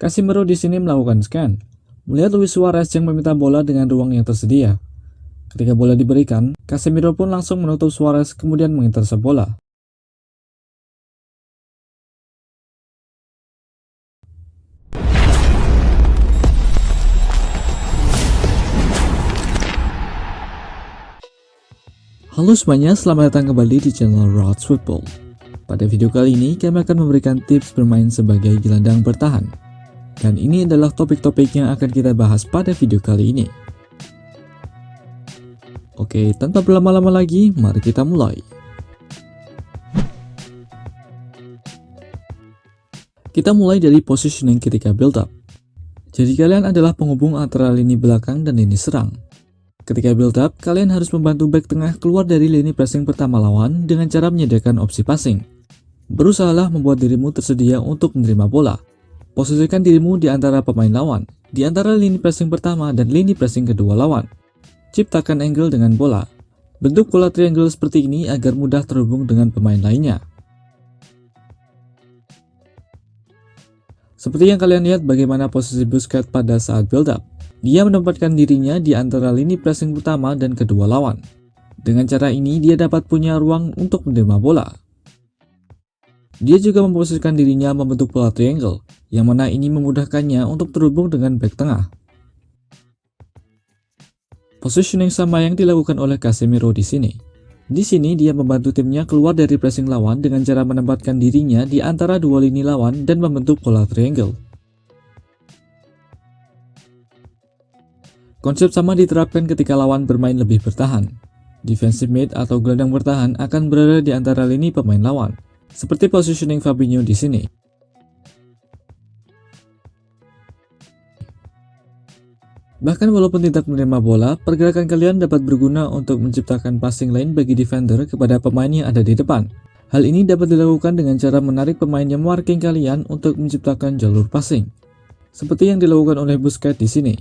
Casemiro di sini melakukan scan, melihat Luis Suarez yang meminta bola dengan ruang yang tersedia. Ketika bola diberikan, Casemiro pun langsung menutup Suarez kemudian mengintersep bola. Halo semuanya, selamat datang kembali di channel Rods Football. Pada video kali ini, kami akan memberikan tips bermain sebagai gelandang bertahan. Dan ini adalah topik-topik yang akan kita bahas pada video kali ini. Oke, tanpa berlama-lama lagi, mari kita mulai. Kita mulai dari positioning ketika build up. Jadi kalian adalah penghubung antara lini belakang dan lini serang. Ketika build up, kalian harus membantu back tengah keluar dari lini pressing pertama lawan dengan cara menyediakan opsi passing. Berusahalah membuat dirimu tersedia untuk menerima bola. Posisikan dirimu di antara pemain lawan, di antara lini pressing pertama dan lini pressing kedua lawan. Ciptakan angle dengan bola. Bentuk bola triangle seperti ini agar mudah terhubung dengan pemain lainnya. Seperti yang kalian lihat bagaimana posisi Busquets pada saat build up. Dia menempatkan dirinya di antara lini pressing pertama dan kedua lawan. Dengan cara ini, dia dapat punya ruang untuk menerima bola. Dia juga memposisikan dirinya membentuk pola triangle, yang mana ini memudahkannya untuk terhubung dengan back tengah. Positioning sama yang dilakukan oleh Casemiro di sini. Di sini, dia membantu timnya keluar dari pressing lawan dengan cara menempatkan dirinya di antara dua lini lawan dan membentuk pola triangle. Konsep sama diterapkan ketika lawan bermain lebih bertahan. Defensive mid atau gelandang bertahan akan berada di antara lini pemain lawan, seperti positioning Fabinho di sini. Bahkan walaupun tidak menerima bola, pergerakan kalian dapat berguna untuk menciptakan passing lane bagi defender kepada pemain yang ada di depan. Hal ini dapat dilakukan dengan cara menarik pemain yang marking kalian untuk menciptakan jalur passing, seperti yang dilakukan oleh Busquets di sini.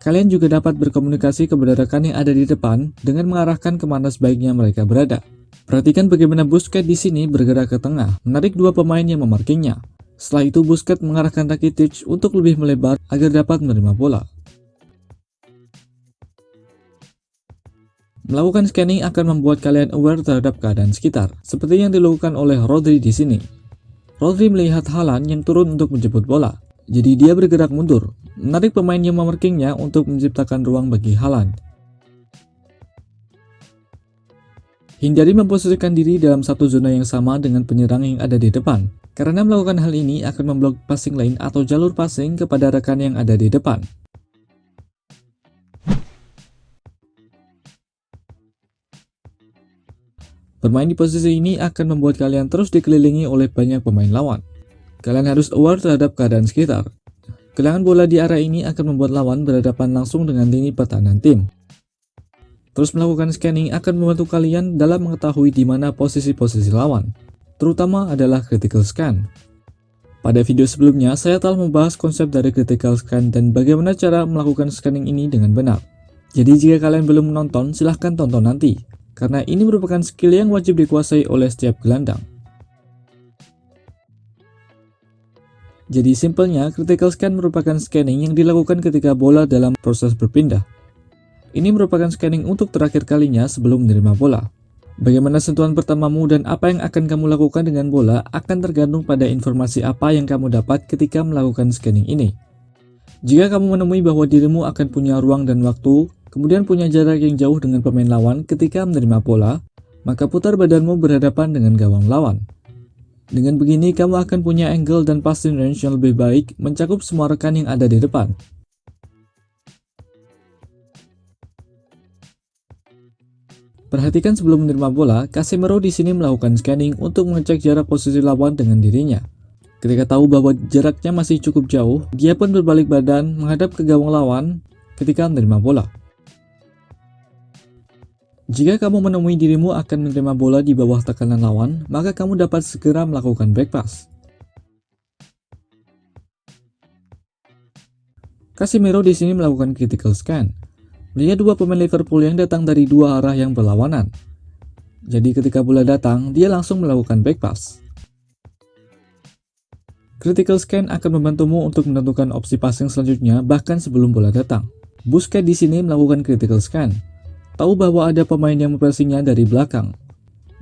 Kalian juga dapat berkomunikasi kepada rekan yang ada di depan dengan mengarahkan kemana sebaiknya mereka berada. Perhatikan bagaimana Busquets di sini bergerak ke tengah, menarik dua pemain yang memarkingnya. Setelah itu Busquets mengarahkan Rakitic untuk lebih melebar agar dapat menerima bola. Melakukan scanning akan membuat kalian aware terhadap keadaan sekitar, seperti yang dilakukan oleh Rodri di sini. Rodri melihat Haaland yang turun untuk menjemput bola. Jadi dia bergerak mundur, menarik pemain yang memarkingnya untuk menciptakan ruang bagi Haaland. Hindari memposisikan diri dalam satu zona yang sama dengan penyerang yang ada di depan, karena melakukan hal ini akan memblok passing lane atau jalur passing kepada rekan yang ada di depan. Bermain di posisi ini akan membuat kalian terus dikelilingi oleh banyak pemain lawan. Kalian harus aware terhadap keadaan sekitar. Kehilangan bola di area ini akan membuat lawan berhadapan langsung dengan lini pertahanan tim. Terus melakukan scanning akan membantu kalian dalam mengetahui di mana posisi-posisi lawan, terutama adalah critical scan. Pada video sebelumnya, saya telah membahas konsep dari critical scan dan bagaimana cara melakukan scanning ini dengan benar. Jadi jika kalian belum menonton, silahkan tonton nanti, karena ini merupakan skill yang wajib dikuasai oleh setiap gelandang. Jadi simpelnya, critical scan merupakan scanning yang dilakukan ketika bola dalam proses berpindah. Ini merupakan scanning untuk terakhir kalinya sebelum menerima bola. Bagaimana sentuhan pertamamu dan apa yang akan kamu lakukan dengan bola akan tergantung pada informasi apa yang kamu dapat ketika melakukan scanning ini. Jika kamu menemui bahwa dirimu akan punya ruang dan waktu, kemudian punya jarak yang jauh dengan pemain lawan ketika menerima bola, maka putar badanmu berhadapan dengan gawang lawan. Dengan begini, kamu akan punya angle dan passing range yang lebih baik mencakup semua rekan yang ada di depan. Perhatikan sebelum menerima bola, Casemiro di sini melakukan scanning untuk mengecek jarak posisi lawan dengan dirinya. Ketika tahu bahwa jaraknya masih cukup jauh, dia pun berbalik badan menghadap ke gawang lawan ketika menerima bola. Jika kamu menemui dirimu akan menerima bola di bawah tekanan lawan, maka kamu dapat segera melakukan back pass. Casemiro di sini melakukan critical scan, melihat dua pemain Liverpool yang datang dari dua arah yang berlawanan. Jadi ketika bola datang, dia langsung melakukan back pass. Critical scan akan membantumu untuk menentukan opsi passing selanjutnya bahkan sebelum bola datang. Busquets di sini melakukan critical scan. Tahu bahwa ada pemain yang mempressingnya dari belakang.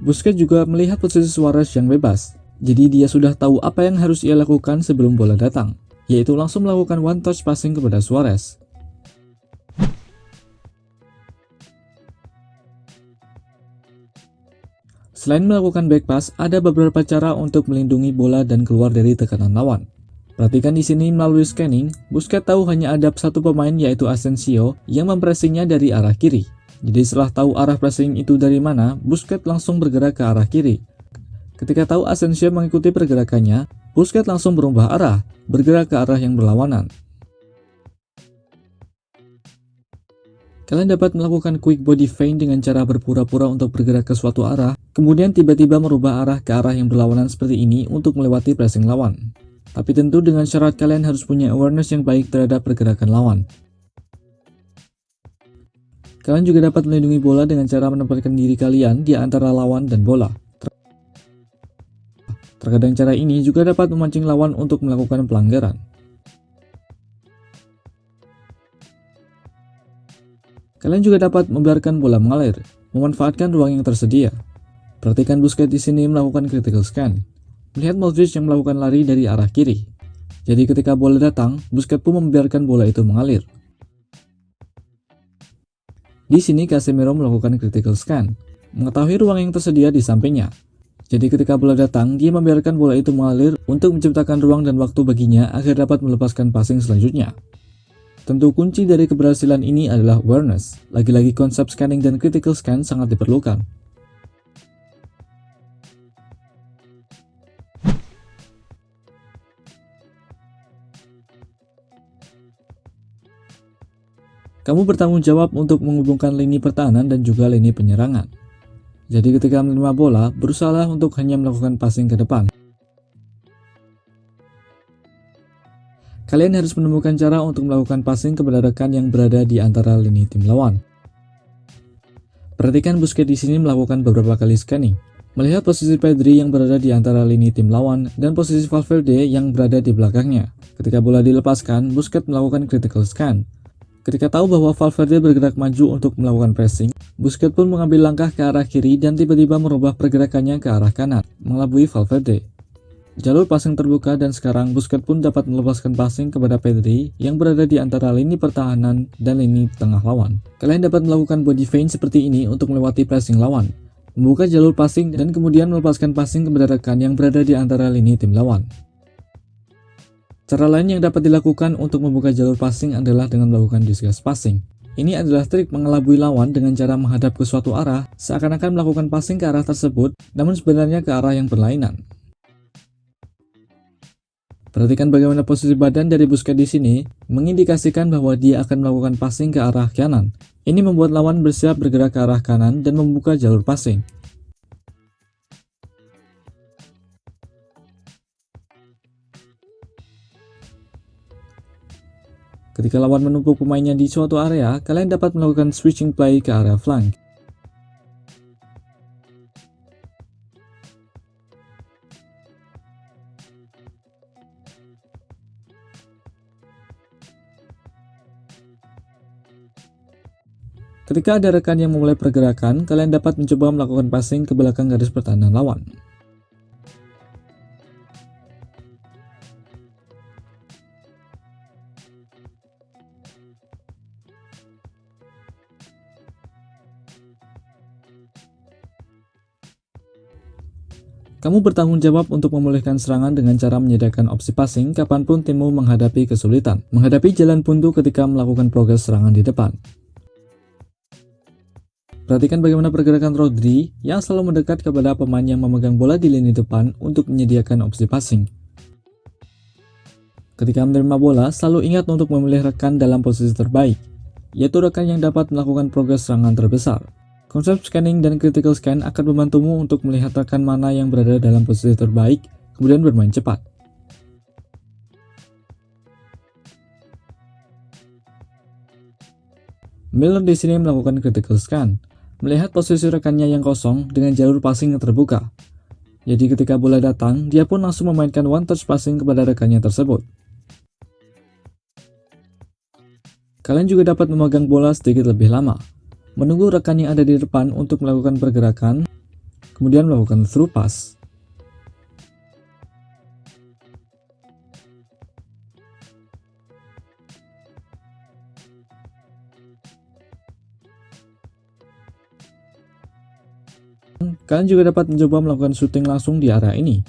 Busquets juga melihat posisi Suarez yang bebas. Jadi dia sudah tahu apa yang harus ia lakukan sebelum bola datang, yaitu langsung melakukan one touch passing kepada Suarez. Selain melakukan back pass, ada beberapa cara untuk melindungi bola dan keluar dari tekanan lawan. Perhatikan di sini melalui scanning, Busquets tahu hanya ada satu pemain yaitu Asensio yang mempressingnya dari arah kiri. Jadi setelah tahu arah pressing itu dari mana, Busquets langsung bergerak ke arah kiri. Ketika tahu Asensio mengikuti pergerakannya, Busquets langsung berubah arah, bergerak ke arah yang berlawanan. Kalian dapat melakukan quick body feint dengan cara berpura-pura untuk bergerak ke suatu arah, kemudian tiba-tiba merubah arah ke arah yang berlawanan seperti ini untuk melewati pressing lawan. Tapi tentu dengan syarat kalian harus punya awareness yang baik terhadap pergerakan lawan. Kalian juga dapat melindungi bola dengan cara menempatkan diri kalian di antara lawan dan bola. Terkadang cara ini juga dapat memancing lawan untuk melakukan pelanggaran. Kalian juga dapat membiarkan bola mengalir, memanfaatkan ruang yang tersedia. Perhatikan Busquets di sini melakukan critical scan. Melihat Modric yang melakukan lari dari arah kiri. Jadi ketika bola datang, Busquets pun membiarkan bola itu mengalir. Di sini Casemiro melakukan critical scan, mengetahui ruang yang tersedia di sampingnya. Jadi ketika bola datang, dia membiarkan bola itu mengalir untuk menciptakan ruang dan waktu baginya agar dapat melepaskan passing selanjutnya. Tentu kunci dari keberhasilan ini adalah awareness. Lagi-lagi konsep scanning dan critical scan sangat diperlukan. Kamu bertanggung jawab untuk menghubungkan lini pertahanan dan juga lini penyerangan. Jadi ketika menerima bola, berusahalah untuk hanya melakukan passing ke depan. Kalian harus menemukan cara untuk melakukan passing kepada rekan yang berada di antara lini tim lawan. Perhatikan Busquets di sini melakukan beberapa kali scanning, melihat posisi Pedri yang berada di antara lini tim lawan dan posisi Valverde yang berada di belakangnya. Ketika bola dilepaskan, Busquets melakukan critical scan. Ketika tahu bahwa Valverde bergerak maju untuk melakukan pressing, Busquets pun mengambil langkah ke arah kiri dan tiba-tiba merubah pergerakannya ke arah kanan, mengelabui Valverde. Jalur passing terbuka dan sekarang Busquets pun dapat melepaskan passing kepada Pedri yang berada di antara lini pertahanan dan lini tengah lawan. Kalian dapat melakukan body feint seperti ini untuk melewati pressing lawan, membuka jalur passing dan kemudian melepaskan passing kepada rekan yang berada di antara lini tim lawan. Cara lain yang dapat dilakukan untuk membuka jalur passing adalah dengan melakukan disguise passing. Ini adalah trik mengelabui lawan dengan cara menghadap ke suatu arah, seakan-akan melakukan passing ke arah tersebut, namun sebenarnya ke arah yang berlainan. Perhatikan bagaimana posisi badan dari Busquets di sini mengindikasikan bahwa dia akan melakukan passing ke arah kanan. Ini membuat lawan bersiap bergerak ke arah kanan dan membuka jalur passing. Ketika lawan menumpuk pemainnya di suatu area, kalian dapat melakukan switching play ke area flank. Ketika ada rekan yang memulai pergerakan, kalian dapat mencoba melakukan passing ke belakang garis pertahanan lawan. Kamu bertanggung jawab untuk memulihkan serangan dengan cara menyediakan opsi passing kapanpun timmu menghadapi kesulitan, menghadapi jalan buntu ketika melakukan progres serangan di depan. Perhatikan bagaimana pergerakan Rodri yang selalu mendekat kepada pemain yang memegang bola di lini depan untuk menyediakan opsi passing. Ketika menerima bola, selalu ingat untuk memilih rekan dalam posisi terbaik, yaitu rekan yang dapat melakukan progres serangan terbesar. Konsep scanning dan critical scan akan membantumu untuk melihat rekan mana yang berada dalam posisi terbaik, kemudian bermain cepat. Miller di sini melakukan critical scan, melihat posisi rekannya yang kosong dengan jalur passing yang terbuka. Jadi ketika bola datang, dia pun langsung memainkan one touch passing kepada rekannya tersebut. Kalian juga dapat memegang bola sedikit lebih lama, menunggu rekan yang ada di depan untuk melakukan pergerakan, kemudian melakukan through pass. Kalian juga dapat mencoba melakukan shooting langsung di area ini.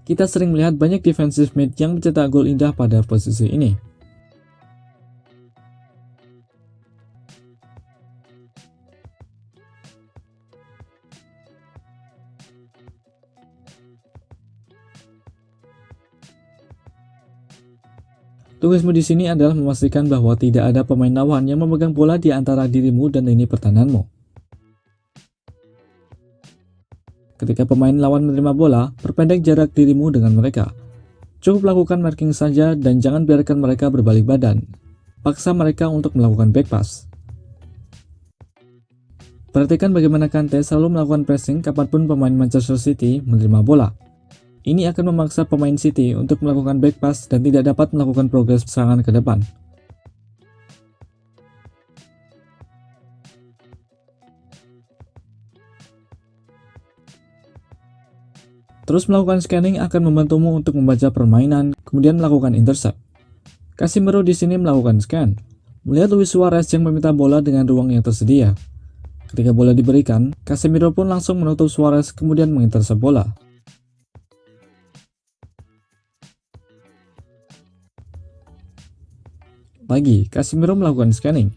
Kita sering melihat banyak defensive mid yang mencetak gol indah pada posisi ini. Tugasmu di sini adalah memastikan bahwa tidak ada pemain lawan yang memegang bola di antara dirimu dan lini pertahananmu. Ketika pemain lawan menerima bola, perpendek jarak dirimu dengan mereka. Cukup lakukan marking saja dan jangan biarkan mereka berbalik badan. Paksa mereka untuk melakukan back pass. Perhatikan bagaimana Kante selalu melakukan pressing kapanpun pemain Manchester City menerima bola. Ini akan memaksa pemain City untuk melakukan back pass dan tidak dapat melakukan progres serangan ke depan. Terus melakukan scanning akan membantumu untuk membaca permainan, kemudian melakukan intercept. Casemiro di sini melakukan scan, melihat Luis Suarez yang meminta bola dengan ruang yang tersedia. Ketika bola diberikan, Casemiro pun langsung menutup Suarez kemudian mengintercept bola. Lagi, Casemiro melakukan scanning,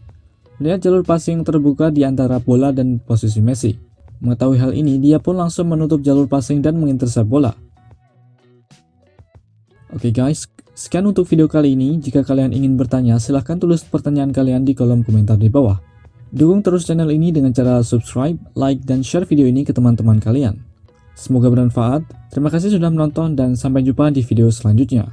melihat jalur passing terbuka di antara bola dan posisi Messi. Mengetahui hal ini, dia pun langsung menutup jalur passing dan mengintercept bola. Oke guys, sekian untuk video kali ini. Jika kalian ingin bertanya, silahkan tulis pertanyaan kalian di kolom komentar di bawah. Dukung terus channel ini dengan cara subscribe, like, dan share video ini ke teman-teman kalian. Semoga bermanfaat. Terima kasih sudah menonton dan sampai jumpa di video selanjutnya.